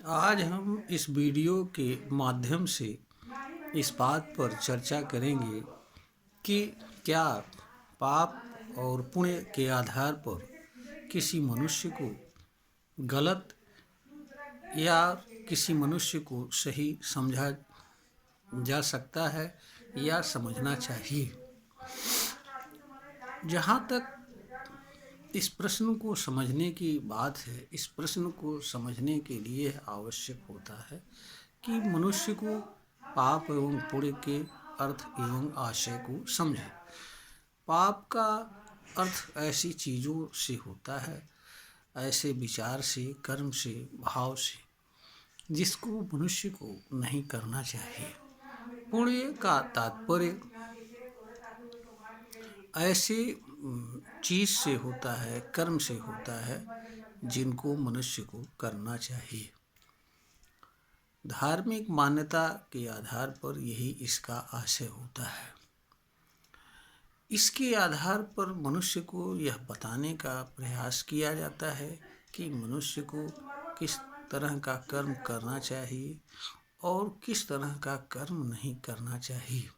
आज हम इस वीडियो के माध्यम से इस बात पर चर्चा करेंगे कि क्या पाप और पुण्य के आधार पर किसी मनुष्य को गलत या किसी मनुष्य को सही समझा जा सकता है या समझना चाहिए। जहाँ तक इस प्रश्न को समझने की बात है, इस प्रश्न को समझने के लिए आवश्यक होता है कि मनुष्य को पाप एवं पुण्य के अर्थ एवं आशय को समझे। पाप का अर्थ ऐसी चीज़ों से होता है, ऐसे विचार से, कर्म से, भाव से, जिसको मनुष्य को नहीं करना चाहिए। पुण्य का तात्पर्य ऐसे चीज़ से होता है, कर्म से होता है, जिनको मनुष्य को करना चाहिए। धार्मिक मान्यता के आधार पर यही इसका आशय होता है। इसके आधार पर मनुष्य को यह बताने का प्रयास किया जाता है कि मनुष्य को किस तरह का कर्म करना चाहिए और किस तरह का कर्म नहीं करना चाहिए।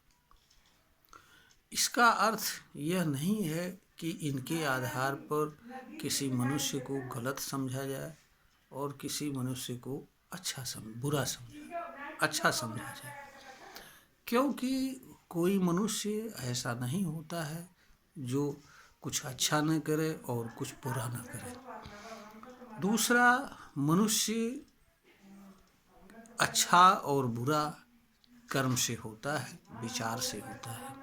इसका अर्थ यह नहीं है कि इनके आधार पर किसी मनुष्य को गलत समझा जाए और किसी मनुष्य को बुरा अच्छा समझा जाए, क्योंकि कोई मनुष्य ऐसा नहीं होता है जो कुछ अच्छा न करे और कुछ बुरा न करे। दूसरा, मनुष्य अच्छा और बुरा कर्म से होता है, विचार से होता है।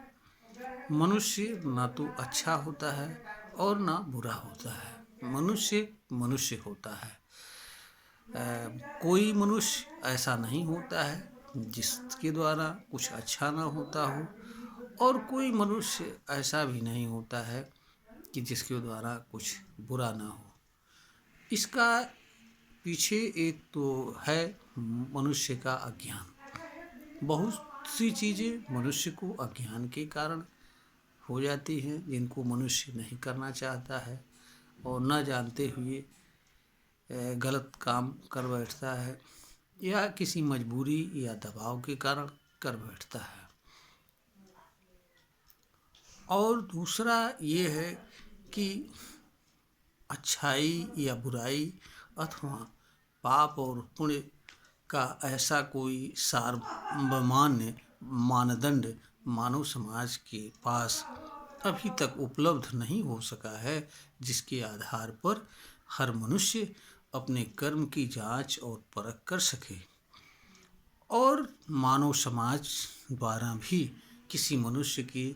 मनुष्य ना तो अच्छा होता है और ना बुरा होता है। मनुष्य मनुष्य होता है। कोई मनुष्य ऐसा नहीं होता है जिसके द्वारा कुछ अच्छा ना होता हो, और कोई मनुष्य ऐसा भी नहीं होता है कि जिसके द्वारा कुछ बुरा ना हो। इसका पीछे एक तो है मनुष्य का अज्ञान। बहुत सी चीज़ें मनुष्य को अज्ञान के कारण हो जाती हैं, जिनको मनुष्य नहीं करना चाहता है और न जानते हुए गलत काम कर बैठता है या किसी मजबूरी या दबाव के कारण कर बैठता है। और दूसरा ये है कि अच्छाई या बुराई अथवा पाप और पुण्य का ऐसा कोई सार्वमान्य मानदंड मानव समाज के पास अभी तक उपलब्ध नहीं हो सका है, जिसके आधार पर हर मनुष्य अपने कर्म की जांच और परख कर सके और मानव समाज द्वारा भी किसी मनुष्य के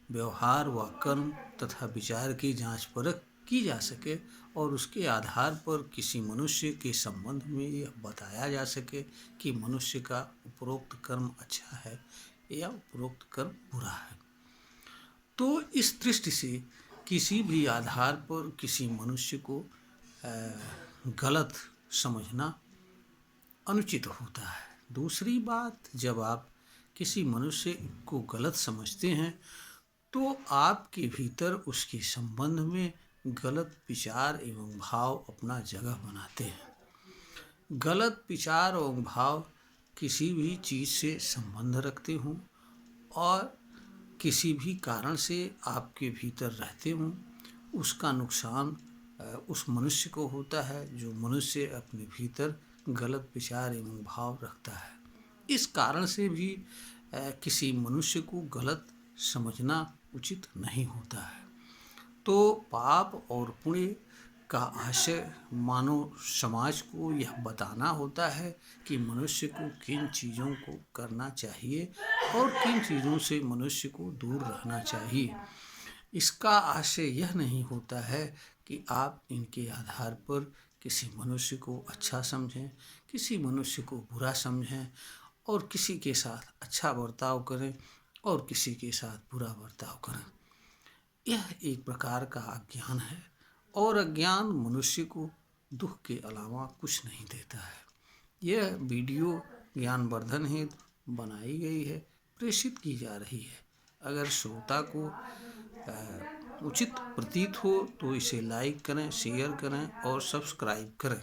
व्यवहार व कर्म तथा विचार की जांच परख की जा सके और उसके आधार पर किसी मनुष्य के संबंध में यह बताया जा सके कि मनुष्य का उपरोक्त कर्म अच्छा है या उपरोक्त कर्म बुरा है। तो इस दृष्टि से किसी भी आधार पर किसी मनुष्य को गलत समझना अनुचित होता है। दूसरी बात, जब आप किसी मनुष्य को गलत समझते हैं तो आपके भीतर उसके संबंध में गलत विचार एवं भाव अपना जगह बनाते हैं। गलत विचार एवं भाव किसी भी चीज़ से संबंध रखते हों और किसी भी कारण से आपके भीतर रहते हों, उसका नुकसान उस मनुष्य को होता है जो मनुष्य अपने भीतर गलत विचार एवं भाव रखता है। इस कारण से भी किसी मनुष्य को गलत समझना उचित नहीं होता है। तो पाप और पुण्य का आशय मानव समाज को यह बताना होता है कि मनुष्य को किन चीज़ों को करना चाहिए और किन चीज़ों से मनुष्य को दूर रहना चाहिए। इसका आशय यह नहीं होता है कि आप इनके आधार पर किसी मनुष्य को अच्छा समझें, किसी मनुष्य को बुरा समझें और किसी के साथ अच्छा बर्ताव करें और किसी के साथ बुरा बर्ताव करें। यह एक प्रकार का अज्ञान है और अज्ञान मनुष्य को दुख के अलावा कुछ नहीं देता है। यह वीडियो ज्ञानवर्धन हेतु बनाई गई है, प्रेषित की जा रही है। अगर श्रोता को उचित प्रतीत हो तो इसे लाइक करें, शेयर करें और सब्सक्राइब करें।